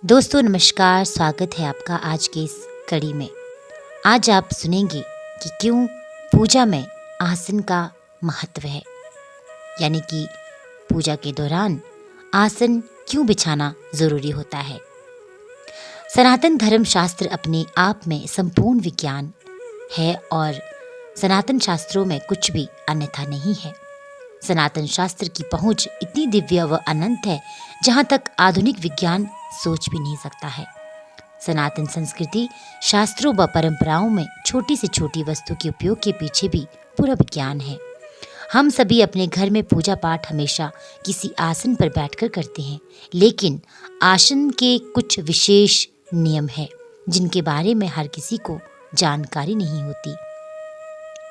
दोस्तों नमस्कार, स्वागत है आपका आज की इस कड़ी में। आज आप सुनेंगे कि क्यों पूजा में आसन का महत्व है, यानी कि पूजा के दौरान आसन क्यों बिछाना ज़रूरी होता है। सनातन धर्म शास्त्र अपने आप में संपूर्ण विज्ञान है और सनातन शास्त्रों में कुछ भी अन्यथा नहीं है। सनातन शास्त्र की पहुंच इतनी दिव्य व अनंत है जहां तक आधुनिक विज्ञान सोच भी नहीं सकता है। सनातन संस्कृति, शास्त्रों व परंपराओं में छोटी से छोटी वस्तु के उपयोग के पीछे भी पूरा विज्ञान है। हम सभी अपने घर में पूजा पाठ हमेशा किसी आसन पर बैठकर करते हैं, लेकिन आसन के कुछ विशेष नियम हैं जिनके बारे में हर किसी को जानकारी नहीं होती।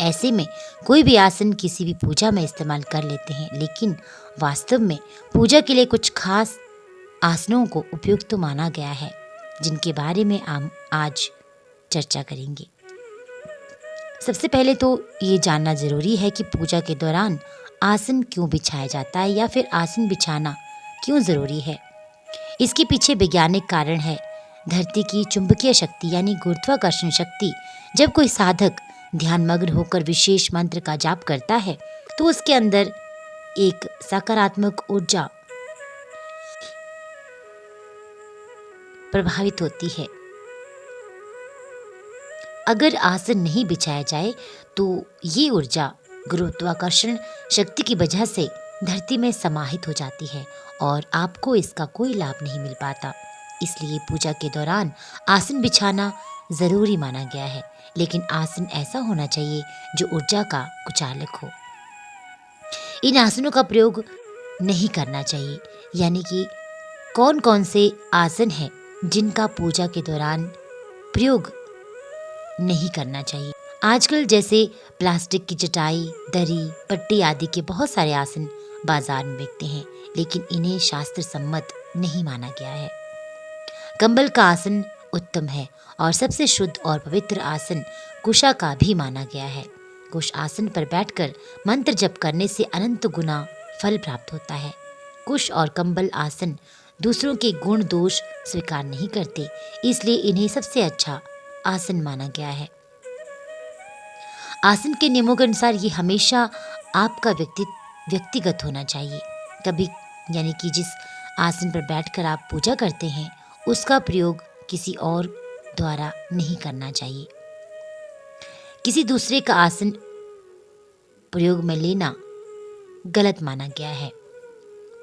ऐसे में कोई भी आसन किसी भी पूजा में इस्तेमाल कर लेते हैं, लेकिन वास्तव में पूजा के लिए कुछ खास आसनों को उपयुक्त तो माना गया है, जिनके बारे में हम आज चर्चा करेंगे। सबसे पहले तो ये जानना जरूरी है कि पूजा के दौरान आसन क्यों बिछाया जाता है या फिर आसन बिछाना क्यों जरूरी है। इसके पीछे वैज्ञानिक कारण है। धरती की चुंबकीय शक्ति यानी गुरुत्वाकर्षण शक्ति, जब कोई साधक ध्यानमग्न होकर विशेष मंत्र का जाप करता है तो उसके अंदर एक सकारात्मक ऊर्जा प्रभावित होती है। अगर आसन नहीं बिछाया जाए तो ये ऊर्जा गुरुत्वाकर्षण शक्ति की वजह से धरती में समाहित हो जाती है और आपको इसका कोई लाभ नहीं मिल पाता। इसलिए पूजा के दौरान आसन बिछाना जरूरी माना गया है, लेकिन आसन ऐसा होना चाहिए जो ऊर्जा का कुचालक हो। इन आसनों का प्रयोग नहीं करना चाहिए, यानी कि कौन कौन से आसन हैं जिनका पूजा के दौरान प्रयोग नहीं करना चाहिए। आजकल जैसे प्लास्टिक की चटाई, दरी, पट्टी आदि के बहुत सारे आसन बाजार में बिकते हैं, लेकिन इन्हें शास्त्र सम्मत नहीं माना गया है। कंबल का आसन उत्तम है और सबसे शुद्ध और पवित्र आसन कुशा का भी माना गया है। कुश आसन पर बैठकर मंत्र जप करने से अनंत गुना फल प्राप्त होता है। कुश और कंबल आसन दूसरों के गुण दोष स्वीकार नहीं करते, इसलिए इन्हें सबसे अच्छा आसन माना गया है। आसन के नियमों के अनुसार ये हमेशा आपका व्यक्तिगत होना चाहिए। कभी यानी कि जिस आसन पर बैठकर आप पूजा करते हैं उसका प्रयोग किसी और द्वारा नहीं करना चाहिए। किसी दूसरे का आसन प्रयोग में लेना गलत माना गया है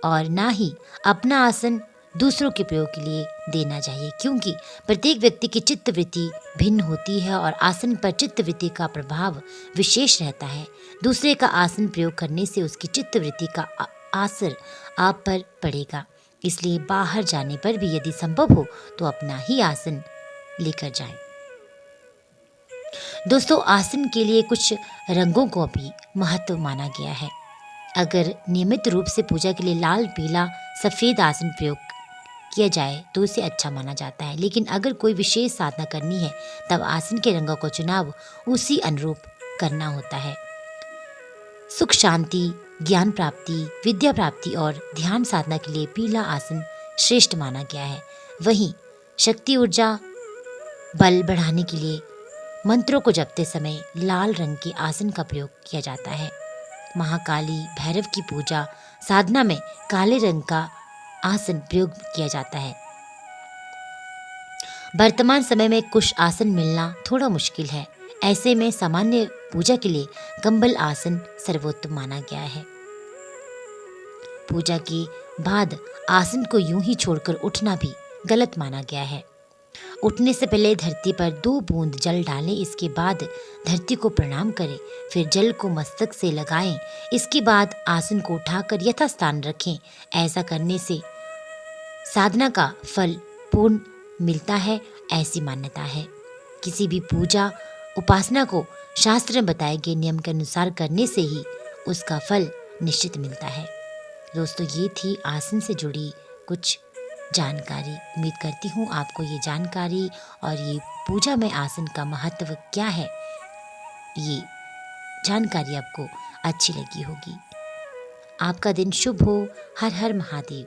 और ना ही अपना आसन दूसरों के प्रयोग के लिए देना चाहिए, क्योंकि प्रत्येक व्यक्ति की चित्तवृत्ति भिन्न होती है और आसन पर चित्तवृत्ति का प्रभाव विशेष रहता है। दूसरे का आसन प्रयोग करने से उसकी चित्तवृत्ति का असर आप पर पड़ेगा। इसलिए बाहर जाने पर भी यदि संभव हो तो अपना ही आसन लेकर जाएं। दोस्तों, आसन के लिए कुछ रंगों को भी महत्व माना गया है। अगर नियमित रूप से पूजा के लिए लाल, पीला, सफेद आसन प्रयोग किया जाए तो उसे अच्छा माना जाता है, लेकिन अगर कोई विशेष साधना करनी है तब आसन के रंगों का चुनाव उसी अनुरूप करना होता है। सुख शांति, ज्ञान प्राप्ति, विद्या प्राप्ति और ध्यान साधना के लिए पीला आसन श्रेष्ठ माना गया है। वहीं शक्ति, ऊर्जा, बल बढ़ाने के लिए मंत्रों को जपते समय लाल रंग के आसन का प्रयोग किया जाता है। महाकाली, भैरव की पूजा साधना में काले रंग का आसन प्रयोग किया जाता है। वर्तमान समय में कुश आसन मिलना थोड़ा मुश्किल है। ऐसे में सामान्य पूजा के लिए कंबल आसन सर्वोत्तम माना गया है। पूजा के बाद आसन को यूं ही छोड़कर उठना भी गलत माना गया है। उठने से पहले धरती पर 2 बूंद जल डालें, इसके बाद धरती को प्रणाम करें, फिर जल को मस्तक से लगाएं, इसके बाद आसन को उठाकर यथास्थान रखें। ऐसा करने से साधना का फल पूर्ण मिलता है, ऐसी मान्यता है। किसी भी पूजा उपासना को शास्त्र में बताए गए नियम के अनुसार करने से ही उसका फल निश्चित मिलता है। दोस्तों, ये थी आसन से जुड़ी कुछ जानकारी। उम्मीद करती हूँ आपको ये जानकारी और ये पूजा में आसन का महत्व क्या है, ये जानकारी आपको अच्छी लगी होगी। आपका दिन शुभ हो। हर हर महादेव।